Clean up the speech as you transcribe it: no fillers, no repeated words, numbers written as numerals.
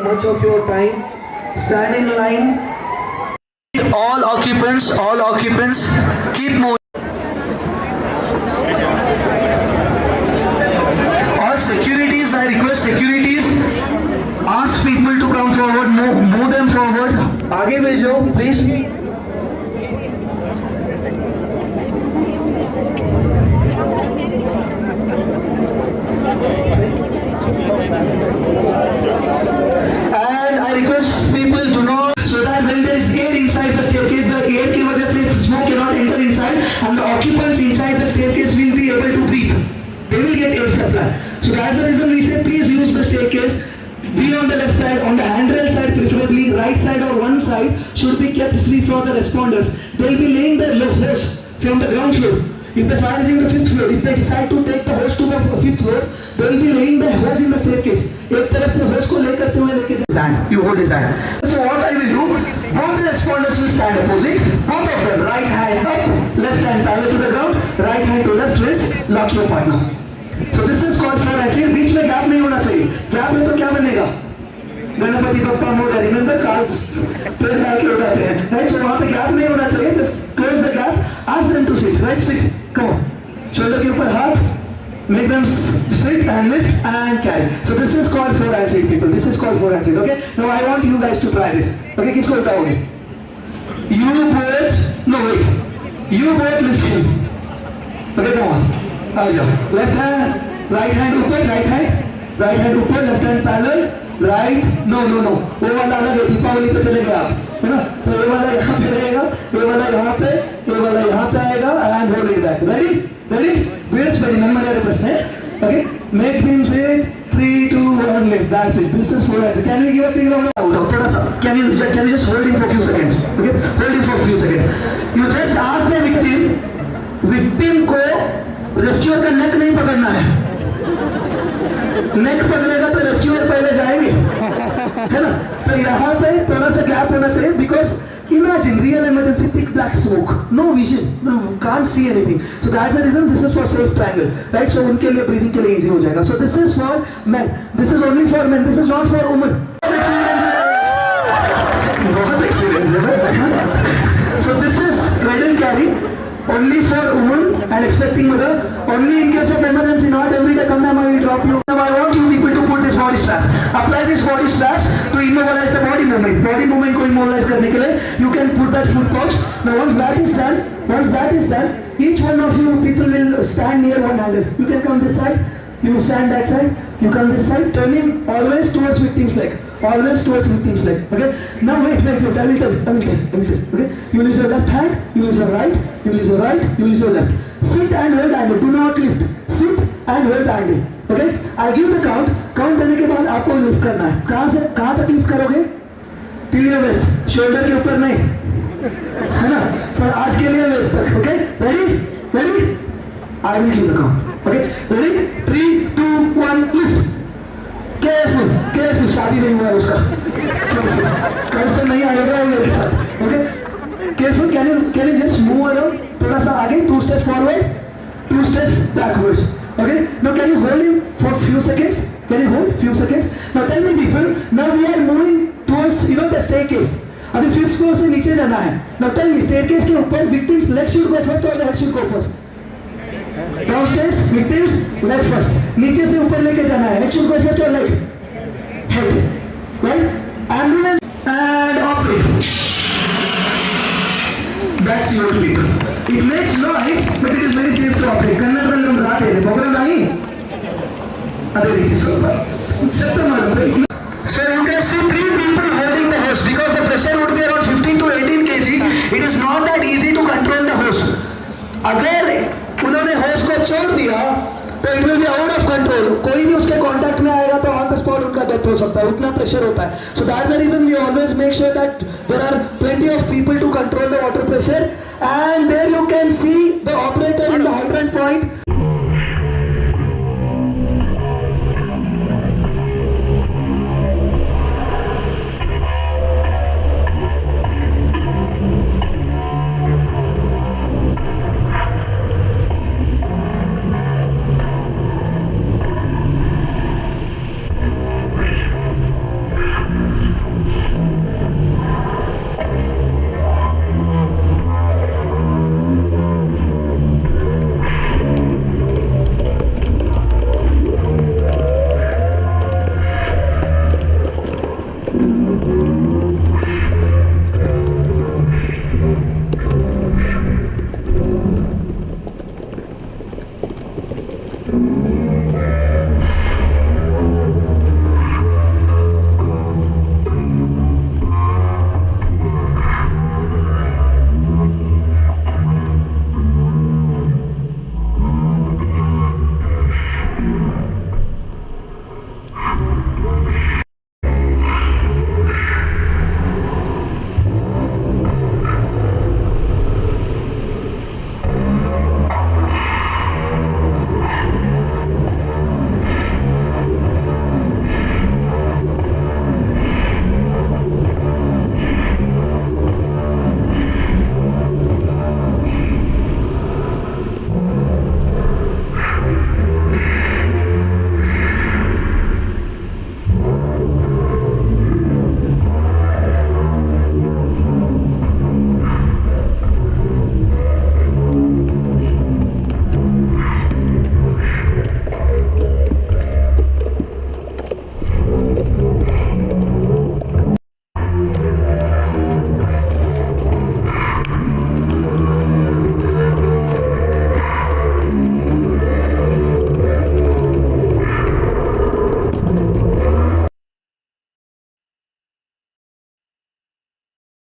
much of your time. Stand in line. All occupants, keep moving. All securities, I request securities, ask people to come forward, move them forward. आगे भेजो, please. And I request people do not, so that when there is air inside the staircase, the air की वजह से smoke cannot enter inside, and the occupants inside the staircase will be able to breathe. They will get air supply. So that's the reason we say please use the staircase. Be on the left side, on the handrail side preferably, right side or one side should be kept free for the responders. They will be laying the hose from the ground floor. If the fire is in the 5th floor, if they decide to take the hose to the 5th floor, they will be laying the hose in the staircase. एक तरफ से hose को लेकर तुम लेके जा. You hold his hand. So what I will do, both the responders will stand opposite, both of them, right hand up, left hand parallel to the ground, right hand to left wrist, lock your partner. So this is called fire action. बीच में gap नहीं होना चाहिए. Gap में तो क्या बनेगा? Ganpati Bappa Morya, remember काल पेड़ डाल के उठाते हैं, राइट? सो वहाँ पे गैप नहीं होना चाहिए. Just close the gap, ask them to sit, right? Sit, come on. Shoulder के ऊपर हाथ, make them sit and lift and carry. So this is called four handshake, people. This is called four handshake. Okay? Now I want you guys to try this. Okay? किसको उठाओगे? You both, no wait. You both lift him. Okay, come on. आ जाओ. Left hand, right hand ऊपर, right hand ऊपर, left hand parallel, right. No. वो वाला अलग है. दीपावली पे चलेंगे आप, है ना? तो ये वाला यहाँ पे रहेगा, ये वाला यहाँ पे, ये वाला यहाँ पे आएगा, and hold it back. Ready? Where's very number है प्रश्न है? Okay? Make him say 3, 2, 1, lift. That's it. This is four handshake. Can we give a big round of applause? थोड़ा सा. Can you just hold him for few seconds? Okay? Hold him for few seconds. You just ask the victim को rescuer का नेक नहीं पकड़ना है. नेक पकड़ेगा तो rescuer पहले जाएंगे, है ना? तो यहाँ पे थोड़ा सा गैप होना चाहिए, because imagine real emergency, thick black smoke, no vision, no, can't see anything. So that's the reason this is for safe triangle, right? So उनके लिए breathing के लिए easy हो जाएगा. So this is for men. This is only for men. This is not for women. बहुत experience है. So this is cradle carry. Only for women and expecting mother. Only in case of emergency, not every day come down, I will drop you. Now I want you people to put this body straps. Apply these body straps to immobilize the body movement. Body movement को immobilize करने के लिए you can put that foot pouch. Now once that is done, each one of you people will stand near one handle. You can come this side, you stand that side, you come this side, turning always towards victim's leg. Always towards victim's leg. Okay? Now wait. I will tell. Okay? You use your left hand, you use your right, you use your right, you use your left. Sit and hold the angle. Do not lift. Sit and hold the angle. Okay? I'll give the count. Count करने के बाद आपको lift करना है. कहाँ तक lift करोगे? till your waist. Shoulder के ऊपर नहीं, है ना? तो आज के लिए waist तक. Okay? Ready? I will give the count. Okay? Ready? 3, 2, 1, lift. Careful. शादी नहीं हुआ है उसका. कल से नहीं आएगा मेरे साथ. Okay? Careful. Can you just move around? थोड़ा सा आगे, 2 steps forward, 2 steps backwards. Okay? Now can you hold him for few seconds? Can you hold few seconds? Now tell me people. Now we are moving towards the staircase. अभी 5th floor से नीचे जाना है. Now tell me, staircase के ऊपर victims leg should go first or the head should go first? Downstairs, victims leg first. नीचे से ऊपर लेके जाना है. Head should go first or leg? Head. Right? Ambulance and operate. That's your people. It makes noise, but it is very safe to operate. ಕನ್ನಡದಲ್ಲಿ ಒಂದು ಗಾದೆ ಇದೆ, ಬೊಗರ ನಾಯಿ ಅದೇ ರೀತಿ ಸ್ವಲ್ಪ ಶಬ್ದ ಮಾಡಬೇಕು. So you can see 3 people holding the hose because the pressure would be around 15 to 18 kg. It is not that easy to control the hose. अगर उन्होंने hose को छोड़ दिया तो it will be out of control. कोई भी उसके contact में आएगा तो on the spot उनका डेथ हो सकता है, उतना प्रेशर होता है. So that's the reason we always make sure that there are plenty of people to control the water pressure. And there you can see the operator in the hydrant point.